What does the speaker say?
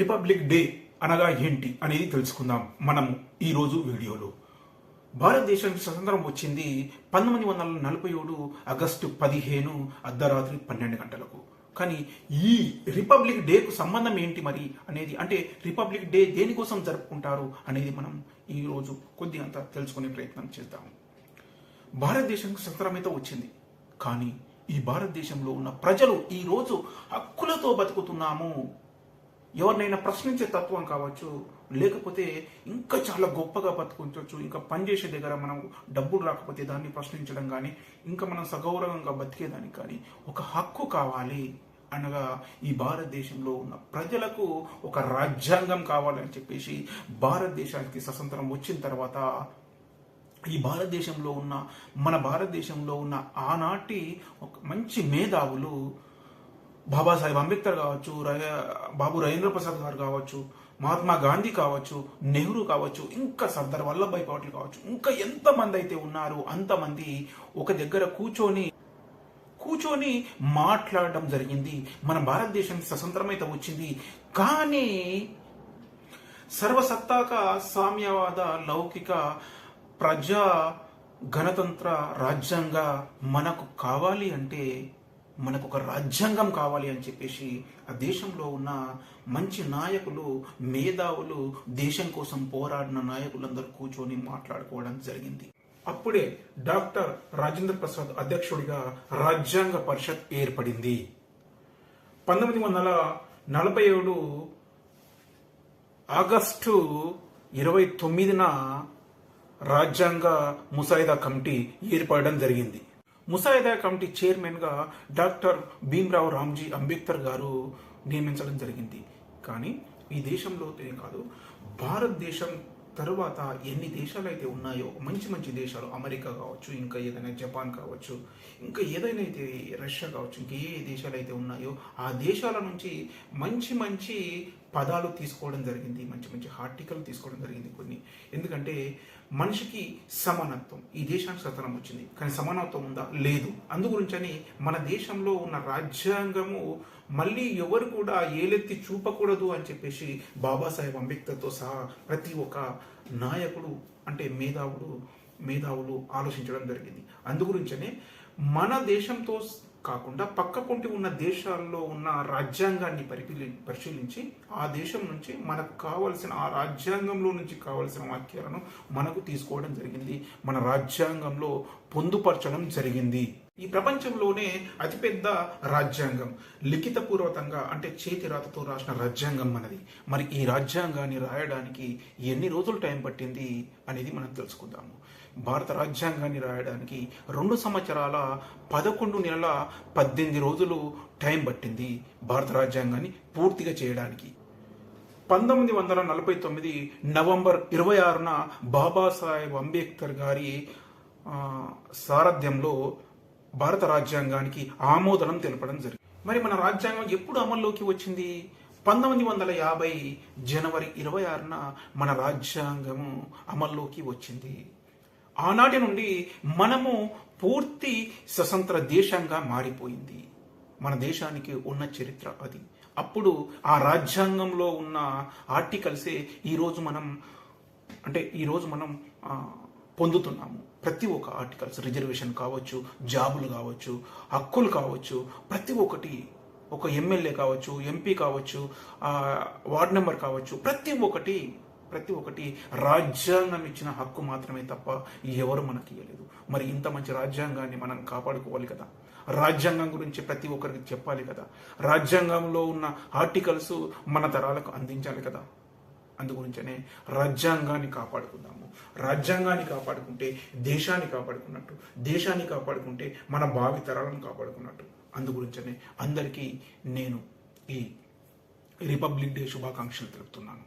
Republic day అనగా ఏంటి అనేది తెలుసుకుందాం మనము ఈరోజు వీడియోలో. భారతదేశానికి స్వతంత్రం వచ్చింది 1947 ఆగస్టు 15 అర్ధరాత్రి 12 గంటలకు. కానీ ఈ రిపబ్లిక్ డేకు సంబంధం ఏంటి మరి అనేది, అంటే రిపబ్లిక్ డే దేనికోసం జరుపుకుంటారు అనేది మనం ఈరోజు కొద్దిగంత తెలుసుకునే ప్రయత్నం చేద్దాం. భారతదేశానికి స్వతంత్రం అయితే వచ్చింది, కానీ ఈ భారతదేశంలో ఉన్న ప్రజలు ఈరోజు హక్కులతో బతుకుతున్నాము. ఎవరినైనా ప్రశ్నించే తత్వం కావచ్చు, లేకపోతే ఇంకా చాలా గొప్పగా బతుకుంచవచ్చు, ఇంకా పనిచేసే దగ్గర మనం డబ్బులు రాకపోతే దాన్ని ప్రశ్నించడం కానీ, ఇంకా మనం సగౌరవంగా బతికేదానికి కానీ ఒక హక్కు కావాలి అనగా ఈ భారతదేశంలో ఉన్న ప్రజలకు ఒక రాజ్యాంగం కావాలని చెప్పేసి భారతదేశానికి స్వతంత్రం వచ్చిన తర్వాత ఈ భారతదేశంలో ఉన్న మన భారతదేశంలో ఉన్న ఆనాటి ఒక మంచి మేధావులు బాబాసాహెబ్ అంబేద్కర్ కావచ్చు, బాబు రాజేంద్ర ప్రసాద్ గారు కావచ్చు, మహాత్మా గాంధీ కావచ్చు, నెహ్రూ కావచ్చు, ఇంకా సర్దార్ వల్లభాయ్ పటేల్ కావచ్చు, ఇంకా ఎంతమంది అయితే ఉన్నారు అంతమంది ఒక దగ్గర కూర్చొని మాట్లాడడం జరిగింది. మన భారతదేశానికి స్వతంత్రం అయితే వచ్చింది, కానీ సర్వసత్తాక సామ్యవాద లౌకిక ప్రజా గణతంత్ర రాజ్యాంగ మనకు కావాలి అంటే మనకు ఒక రాజ్యాంగం కావాలి అని చెప్పేసి ఆ దేశంలో ఉన్న మంచి నాయకులు, మేధావులు, దేశం కోసం పోరాడిన నాయకులందరూ కూర్చొని మాట్లాడుకోవడం జరిగింది. అప్పుడే డాక్టర్ రాజేంద్ర ప్రసాద్ అధ్యక్షుడిగా రాజ్యాంగ పరిషత్ ఏర్పడింది. 1947 ఆగస్టు 29న రాజ్యాంగ ముసాయిదా కమిటీ ఏర్పడడం జరిగింది. ముసాయిదా కమిటీ చైర్మన్ గా డాక్టర్ భీమ్రావ్ రామ్జీ అంబేద్కర్ గారు నియమించడం జరిగింది. కానీ ఈ దేశంలోనే కాదు, భారతదేశం తరువాత ఎన్ని దేశాలు అయితే ఉన్నాయో, మంచి మంచి దేశాలు, అమెరికా కావచ్చు, ఇంకా ఏదైనా జపాన్ కావచ్చు, ఇంకా ఏదైనా అయితే రష్యా కావచ్చు, ఇంకా ఏ దేశాలు అయితే ఉన్నాయో ఆ దేశాల నుంచి మంచి మంచి పదాలు తీసుకోవడం జరిగింది, మంచి మంచి ఆర్టికల్ తీసుకోవడం జరిగింది కొన్ని. ఎందుకంటే మనిషికి సమానత్వం, ఈ దేశానికి స్వతంత్రం వచ్చింది కానీ సమానత్వం ఉందా? లేదు. అందుగురించని మన దేశంలో ఉన్న రాజ్యాంగము మళ్ళీ ఎవరు కూడా ఏలెత్తి చూపకూడదు అని చెప్పేసి బాబాసాహెబ్ అంబేద్కర్తో సహా ప్రతి ఒక్క నాయకుడు, అంటే మేధావులు ఆలోచించడం జరిగింది. అందుగురించనే మన దేశంతో కాకుండా పక్కపొంటి ఉన్న దేశాల్లో ఉన్న రాజ్యాంగాన్ని పరిశీలించి ఆ దేశం నుంచి మనకు కావలసిన, ఆ రాజ్యాంగంలో నుంచి కావలసిన వాక్యాలను మనకు తీసుకోవడం జరిగింది, మన రాజ్యాంగంలో పొందుపరచడం జరిగింది. ఈ ప్రపంచంలోనే అతిపెద్ద రాజ్యాంగం, లిఖితపూర్వకంగా అంటే చేతి రాతతో రాసిన రాజ్యాంగం మనది. మరి ఈ రాజ్యాంగాన్ని రాయడానికి ఎన్ని రోజులు టైం పట్టింది అనేది మనం తెలుసుకుందాము. భారత రాజ్యాంగాన్ని రాయడానికి 2 సంవత్సరాల 11 నెలల 18 రోజులు టైం పట్టింది భారత రాజ్యాంగాన్ని పూర్తిగా చేయడానికి. 1949 నవంబర్ 26న బాబాసాహెబ్ అంబేద్కర్ గారి సారథ్యంలో భారత రాజ్యాంగానికి ఆమోదనం తెలపడం జరిగింది. మరి మన రాజ్యాంగం ఎప్పుడు అమల్లోకి వచ్చింది? 1950 జనవరి 26న మన రాజ్యాంగము అమల్లోకి వచ్చింది. ఆనాటి నుండి మనము పూర్తి స్వతంత్ర దేశంగా మారిపోయింది. మన దేశానికి ఉన్న చరిత్ర అది. అప్పుడు ఆ రాజ్యాంగంలో ఉన్న ఆర్టికల్సే ఈరోజు మనం పొందుతున్నాము. ప్రతి ఒక్క ఆర్టికల్స్, రిజర్వేషన్ కావచ్చు, జాబులు కావచ్చు, హక్కులు కావచ్చు, ప్రతి ఒక్కటి, ఒక ఎమ్మెల్యే కావచ్చు, ఎంపీ కావచ్చు, వార్డ్ నెంబర్ కావచ్చు, ప్రతి ఒక్కటి రాజ్యాంగం ఇచ్చిన హక్కు మాత్రమే తప్ప ఎవరు మనకి ఇవ్వలేదు. మరి ఇంత మంచి రాజ్యాంగాన్ని మనం కాపాడుకోవాలి కదా, రాజ్యాంగం గురించి ప్రతి ఒక్కరికి చెప్పాలి కదా, రాజ్యాంగంలో ఉన్న ఆర్టికల్స్ మన తరాలకు అందించాలి కదా. అందుగురించనే రాజ్యాంగాన్ని కాపాడుకుందాము. రాజ్యాంగాన్ని కాపాడుకుంటే దేశాన్ని కాపాడుకున్నట్టు, దేశాన్ని కాపాడుకుంటే మన భావి తరాలను కాపాడుకున్నట్టు. అందుగురించనే అందరికీ నేను ఈ రిపబ్లిక్ డే శుభాకాంక్షలు తెలుపుతున్నాను.